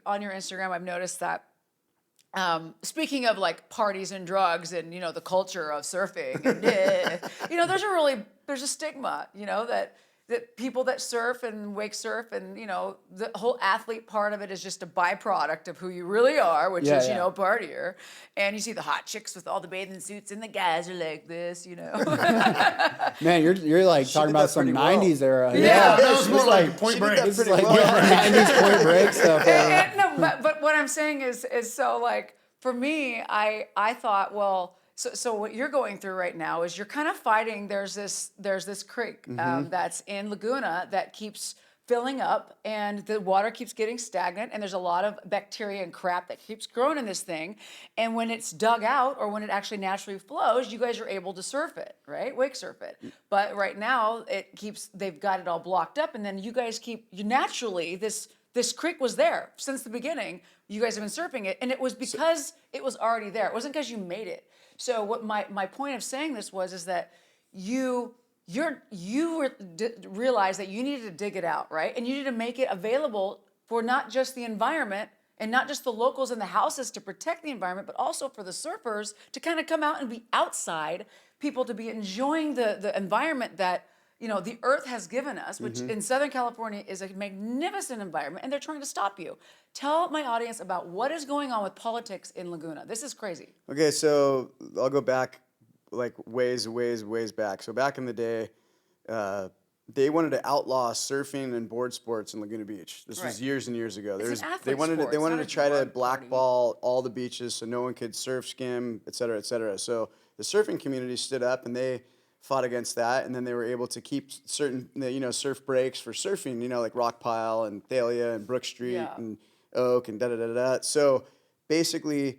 on your Instagram, I've noticed that. Speaking of like parties and drugs and, you know, the culture of surfing, and, you know, there's a stigma, you know, that people that surf and wake surf and, you know, the whole athlete part of it is just a byproduct of who you really are, which is, you know, partier. And you see the hot chicks with all the bathing suits and the guys are like this, you know. Man, you're like talking about some 90s era. Yeah. That was more like Point Break. This is like 90s Point Break stuff. No, but what I'm saying is so like for me, I thought, well, so what you're going through right now is you're kind of fighting. There's this creek that's in Laguna that keeps filling up, and the water keeps getting stagnant, and there's a lot of bacteria and crap that keeps growing in this thing. And when it's dug out, or when it actually naturally flows, you guys are able to surf it, right? Wake surf it. But right now, they've got it all blocked up, and then you guys naturally this creek was there since the beginning. You guys have been surfing it, and it was because it was already there. It wasn't because you made it. So what my point of saying this is that you realized that you needed to dig it out, right? And you need to make it available for not just the environment and not just the locals in the houses to protect the environment, but also for the surfers to kind of come out and be outside, people to be enjoying the environment that, you know, the earth has given us, which in Southern California is a magnificent environment, and they're trying to stop you. Tell my audience about what is going on with politics in Laguna. This is crazy. Okay, so I'll go back like ways back. So back in the day, they wanted to outlaw surfing and board sports in Laguna Beach. This was years and years ago. They wanted to try to blackball all the beaches so no one could surf, skim, et cetera, et cetera. So the surfing community stood up and they fought against that, and then they were able to keep certain, you know, surf breaks for surfing, you know, like Rock Pile and Thalia and Brook Street and Oak and da-da-da-da. So basically,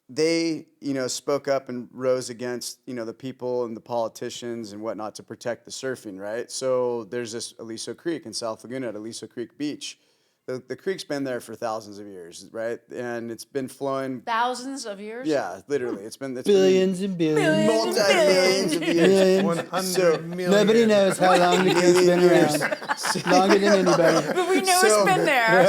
they, you know, spoke up and rose against, you know, the people and the politicians and whatnot to protect the surfing, right? So there's this Aliso Creek in South Laguna at Aliso Creek Beach. The creek's been there for thousands of years, right? And it's been flowing. Thousands of years? Yeah, literally. It's been billions and billions. Multi-millions of years. 100 million. Nobody knows how long the creek's been around. Longer than anybody. But we know it's been there.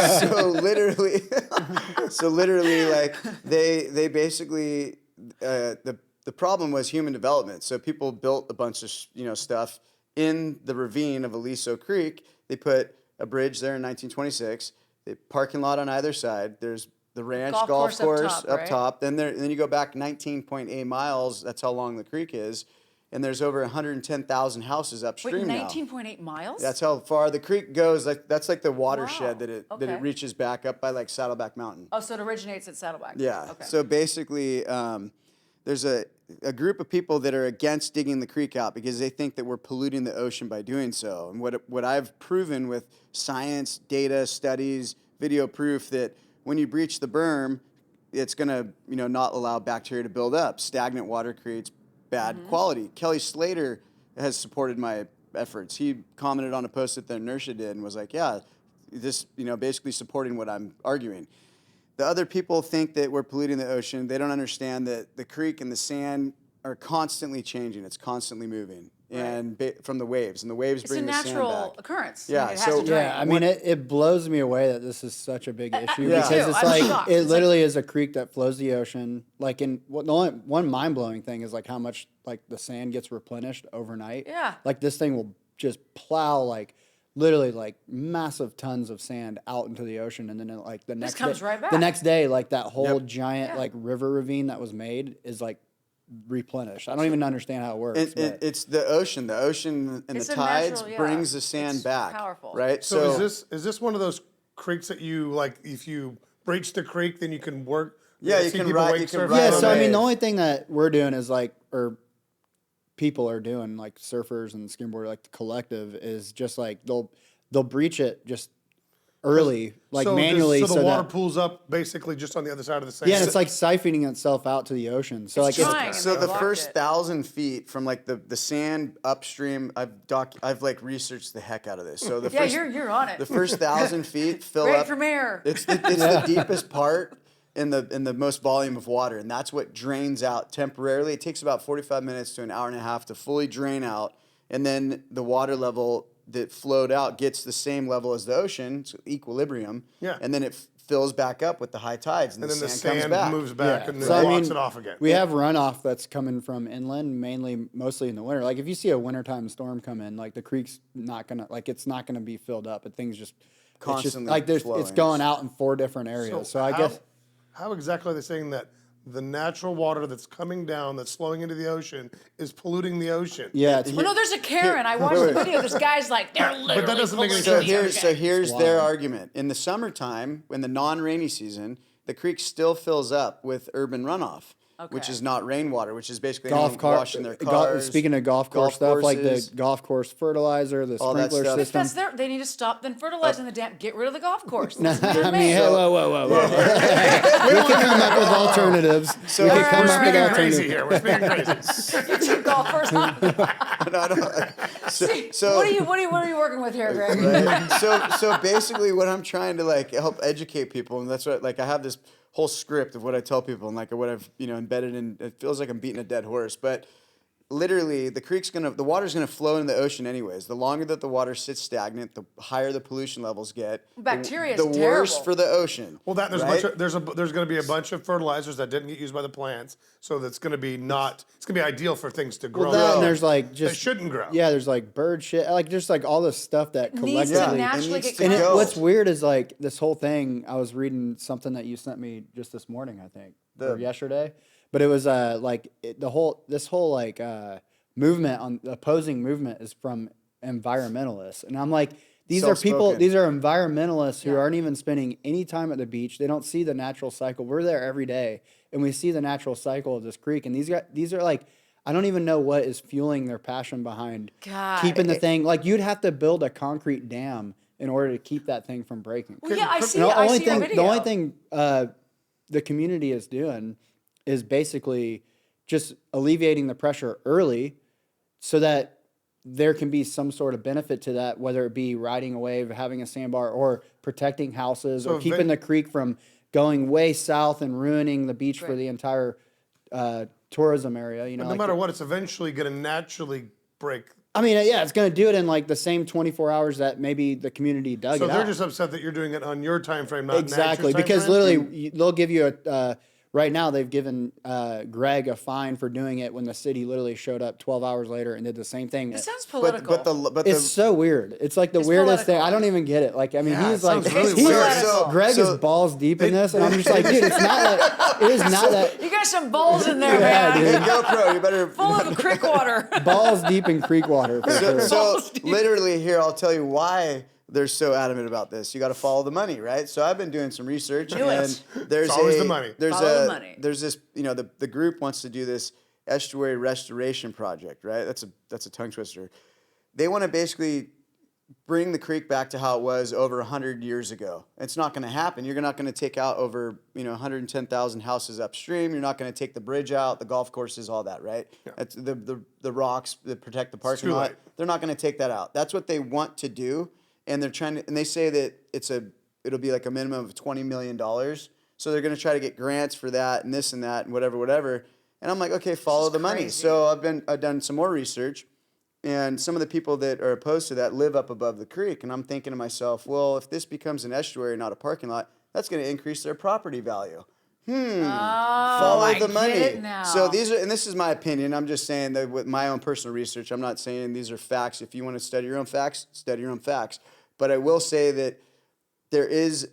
So literally, like they basically the problem was human development. So people built a bunch of, you know, stuff in the ravine of Aliso Creek. They put a bridge there in 1926. The parking lot on either side. There's the ranch golf course up top. Then you go back 19.8 miles. That's how long the creek is. And there's over 110,000 houses upstream now. 19.8 miles? That's how far the creek goes. Like that's like the watershed that it reaches back up by like Saddleback Mountain. Oh, so it originates at Saddleback. Yeah. Okay. So basically, there's a group of people that are against digging the creek out because they think that we're polluting the ocean by doing so. And what I've proven with science, data, studies, video proof that when you breach the berm, it's going to, you know, not allow bacteria to build up. Stagnant water creates bad quality. Kelly Slater has supported my efforts. He commented on a post that the inertia did and was like, yeah, this, you know, basically supporting what I'm arguing. The other people think that we're polluting the ocean. They don't understand that the creek and the sand are constantly changing. It's constantly moving, and from the waves, and the waves bring the sand back. It's a natural occurrence. Yeah. I mean, it has to drain. I mean, it blows me away that this is such a big issue because too. it's I'm like shocked. it literally is a creek that flows the ocean. Like the only one mind blowing thing is like how much like the sand gets replenished overnight. Yeah. Like this thing will just plow like literally like massive tons of sand out into the ocean, and then like the next comes day, right back. the next day, like that whole giant like river ravine that was made is like replenished. I don't even understand how it works. It's the ocean. The ocean and It's the a tides natural, brings the sand It's back. powerful. Right? So is this one of those creeks that you like? If you breach the creek, then you can work. Yeah, you see can people ride- wake you can surf ride Yeah, on so I it. mean, the only thing that we're doing is like, or people are doing, like surfers and skimboarders, like the collective, is just like they'll breach it just early, like manually. So the water that, pools up basically just on the other side of the sand. yeah, and it's like siphoning itself out to the ocean. So It's like trying. it's, And So they the blocked first it. 1,000 feet from like the sand upstream, I've like researched the heck out of this. So the Yeah, first you're on it. the first 1,000 feet fill Great up. for mayor. It's the deepest part in the most volume of water, and that's what drains out temporarily. It takes about 45 minutes to an hour and a half to fully drain out, and then the water level that flowed out gets the same level as the ocean, it's equilibrium. Yeah. And then it fills back up with the high tides, and, And then the sand comes sand back. moves back and then So, I blocks mean, it off again. We have runoff that's coming from inland, mostly in the winter. Like if you see a wintertime storm come in, like the creek's not gonna, like it's not gonna be filled up, but things just Constantly like it's flowing. going out in 4 different areas. So I guess How exactly are they saying that the natural water that's coming down, that's flowing into the ocean, is polluting the ocean? yeah, it's Well, no, there's a Karen. I watched the video. This guy's like, they're literally that doesn't make any polluting sense. the So ocean. here's their argument. In the summertime, when the non-rainy season, the creek still fills up with urban runoff, which Okay. is not rainwater, which is basically golf anyone cart. washing their cars. Speaking of golf course golf stuff, like the courses. golf course fertilizer, the All that sprinkler stuff. system. That's they need to stop then fertilizing the dam. Get rid of the golf course. I mean, That's hey, whoa. We can come up with alternatives. So we we're can come up with Speaking crazy alternatives. here. We're speaking crazy. you two golfers. Huh? No, I don't- so what are you working with here, Greg? right? So basically, what I'm trying to like help educate people, and that's what like I have this whole script of what I tell people and like what I've embedded in. It feels like I'm beating a dead horse, but literally the water's gonna flow into the ocean anyways. The longer that the water sits stagnant, the higher the pollution levels get. Bacteria is the worse terrible. for the ocean. Well, there's right? there's going to be a bunch of fertilizers that didn't get used by the plants, so that's going to be it's going to be ideal for things to grow. Well, that, and there's like just that shouldn't grow. Yeah, there's like bird shit, like just like all this stuff that Needs to collectively. naturally needs get to And cleansed. go. what's weird is like this whole thing. I was reading something that you sent me just this morning, I think, or yesterday. But it was this whole movement on the opposing movement is from environmentalists, and I'm like, these are people, Self-spoken. these are environmentalists who aren't even spending any time at the beach. They don't see the natural cycle. We're there every day, and we see the natural cycle of this creek. And these are like, I don't even know what is fueling their passion behind God. keeping the thing. Like you'd have to build a concrete dam in order to keep that thing from breaking. Well, yeah, I see. And I see your video. the only thing the community is doing is basically just alleviating the pressure early so that there can be some sort of benefit to that, whether it be riding a wave, having a sandbar, or protecting houses, So or keeping the creek from going way south and ruining the beach for Right. the entire tourism area. No like matter what, it's eventually going to naturally break. I mean, yeah, it's going to do it in like the same 24 hours that maybe the community dug So it they're out. just upset that you're doing it on your time frame, not Exactly, nature's because time frame? literally they'll give you a. Right now, they've given Greg a fine for doing it when the city literally showed up 12 hours later and did the same thing. It sounds But political. It's so weird. It's like the It's weirdest thing. political. I don't even get it. Like, I mean, Yeah, he's it like, sounds really he's weird. So- Greg so- is balls deep in this, and I'm just like, dude, it's not that. It is not that. you got some balls in there, Yeah, man. dude. GoPro, you better. Full of creek water. Balls deep in creek water. For sure. So literally here, I'll tell you why they're so adamant about this. You got to follow the money, right? So I've been doing some research, Do and it. there's It's always the money. There's Follow the money. there's this, the group wants to do this estuary restoration project, right? That's a tongue twister. They want to basically bring the creek back to how it was over 100 years ago. It's not going to happen. You're not going to take out over 110,000 houses upstream. You're not going to take the bridge out, the golf courses, all that, right? That's the rocks that protect the parking too lot. late. They're not going to take that out. That's what they want to do, and they're trying to. And they say that it'll be like a minimum of $20 million. So they're going to try to get grants for that and this and that and whatever. And I'm like, okay, follow the money. crazy. So I've done some more research. And some of the people that are opposed to that live up above the creek. And I'm thinking to myself, well, if this becomes an estuary, not a parking lot, that's going to increase their property value. Follow I the get money. it now. So and this is my opinion. I'm just saying that with my own personal research, I'm not saying these are facts. If you want to study your own facts, study your own facts. But I will say that there is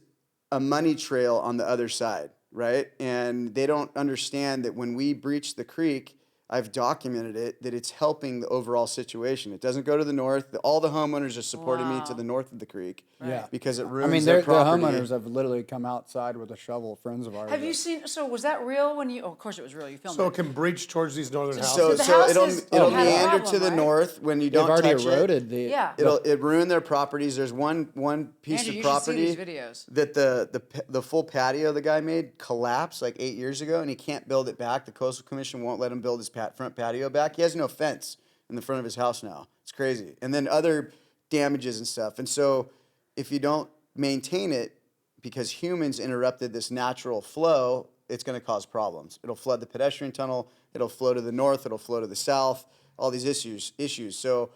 a money trail on the other side, right? And they don't understand that when we breach the creek, I've documented it, that it's helping the overall situation. It doesn't go to the north. All the homeowners are supporting me to the north of the creek. Yeah. Because it I ruins mean, their the property. homeowners have literally come outside with a shovel, friends of ours. Have you seen? So was that real when you? Oh, of course it was real. You filmed So it. it can breach towards these northern houses. So, the so it'll houses it'll had a meander problem, to the right? north when you They've don't already touch eroded the. Yeah. It ruin their properties. There's one piece Andrew, of you should see property these videos. that the full patio the guy made collapsed like 8 years ago, and he can't build it back. The Coastal Commission won't let him build his front patio back. He has no fence in the front of his house now. It's crazy. And then other damages and stuff. And so if you don't maintain it, because humans interrupted this natural flow, it's going to cause problems. It'll flood the pedestrian tunnel. It'll flow to the north. It'll flow to the south. All these issues. So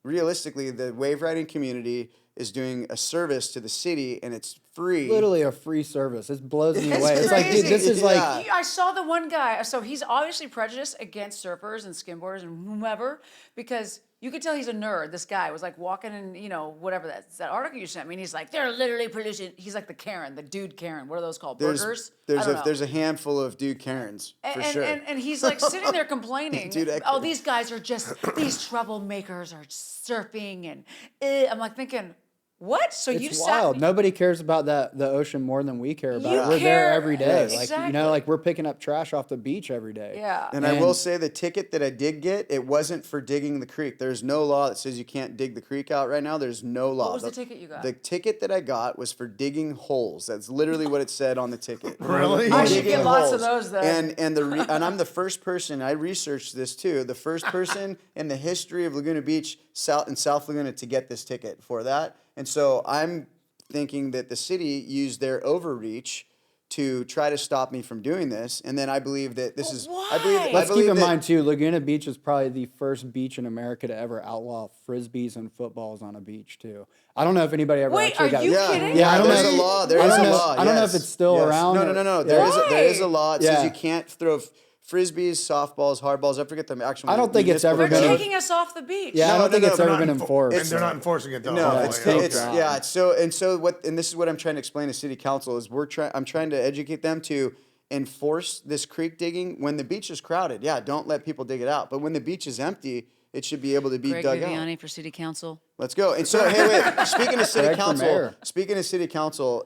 realistically, the wave riding community is doing a service to the city, and it's free. Literally a free service. It blows me It's away. It's like, dude, crazy. this is Yeah. like, I saw the one guy, so he's obviously prejudiced against surfers and skimboarders and whomever, because you could tell he's a nerd. This guy was like walking in, whatever that article you sent me, and he's like, they're literally pollution. He's like the Karen, the dude Karen. What are those called? Burgers? There's a handful of dude Karens for and, sure. and he's like sitting there complaining. Dude, oh, these guys are just, these troublemakers are surfing. And I'm like thinking, what? So you it's sat. wild. Nobody cares about the ocean more than we care about You it. We're care- there every day. Yes. Like, like we're picking up trash off the beach every day. Yeah. And I will say the ticket that I did get, it wasn't for digging the creek. There's no law that says you can't dig the creek out right now. There's no law. What was the ticket you got? The ticket that I got was for digging holes. That's literally what it said on the ticket. Really? I should Digging get lots of holes. those then. And I'm the first person, I researched this too, the first person in the history of Laguna Beach, South Laguna, to get this ticket for that. And so I'm thinking that the city used their overreach to try to stop me from doing this. And then I believe that this is. I believe, why? I Let's believe keep in that- mind too, Laguna Beach is probably the first beach in America to ever outlaw frisbees and footballs on a beach too. I don't know if anybody ever Wait, actually are got you it. Yeah, kidding? Yeah, I don't there's know. a law. There I is don't a know- law. I don't know yes. if it's still Yes. around or- No. Yeah. There is a law. It says Yeah. you can't throw frisbees, softballs, hardballs. I forget the actual. I don't think it's ever They're been- taking us off the beach. Yeah, I No, don't think no, it's no, ever not been enforced. And they're not enforcing it though. No, all the it's way. it's- Okay. yeah. And this is what I'm trying to explain to City Council is I'm trying to educate them to enforce this creek digging when the beach is crowded. Yeah, don't let people dig it out. But when the beach is empty, it should be able to be Greg dug Viviani out. for City Council. Let's go. And so, hey, wait. Speaking of City Greg for Council,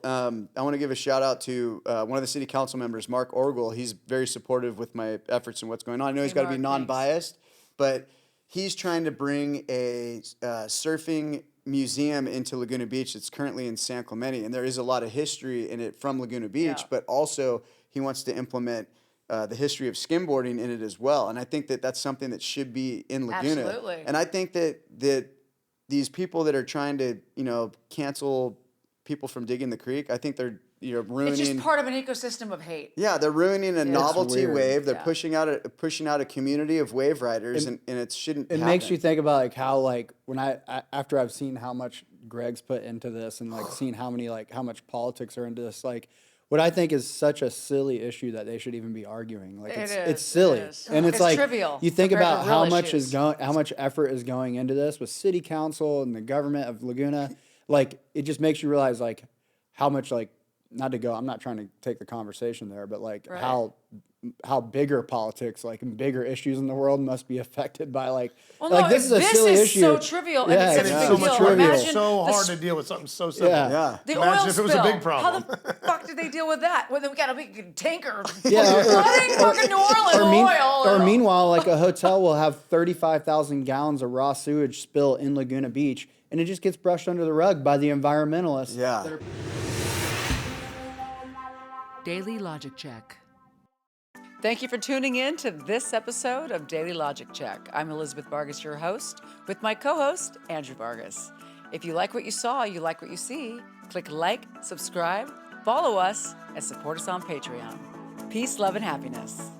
mayor. I want to give a shout out to one of the City Council members, Mark Orgel. He's very supportive with my efforts and what's going on. I know he's got to be Mark, thanks. non-biased, but he's trying to bring a surfing museum into Laguna Beach that's currently in San Clemente, and there is a lot of history in it from Laguna Beach, Yeah. but also he wants to implement the history of skimboarding in it as well. And I think that that's something that should be in Laguna. Absolutely. And I think that these people that are trying to, cancel people from digging the creek, I think they're, ruining. It's just part of an ecosystem of hate. Yeah, they're ruining a novelty weird. wave. They're Yeah. pushing out a community of wave riders, and it shouldn't. It makes you think about like how like when I after I've seen how much Greg's put into this and like seen how much politics are into this, like what I think is such a silly issue that they should even be arguing. Like It it's is, silly. it is. And it's It's like trivial you think compared about to how real much issues. how much effort is going into this with city council and the government of Laguna. Like it just makes you realize like how much like I'm not trying to take the conversation there, but like Right. how bigger politics, like and bigger issues in the world must be affected by like Well, like no, this is a silly issue. so trivial and Yeah, it's such it's a so big deal. trivial. Imagine It's so the hard to deal with something so simple. Yeah. Yeah. The Imagine oil if it was spill. a big problem. How the fuck did they deal with that? Well, then we got a big tanker Yeah, flooding fucking New Orleans oil. meanwhile, like a hotel will have 35,000 gallons of raw sewage spill in Laguna Beach, and it just gets brushed under the rug by the environmentalists. Yeah. Daily Logic Check. Thank you for tuning in to this episode of Daily Logic Check. I'm Elizabeth Vargas, your host, with my co-host, Andrew Vargas. If you like what you saw, you like what you see, click like, subscribe, follow us, and support us on Patreon. Peace, love, and happiness.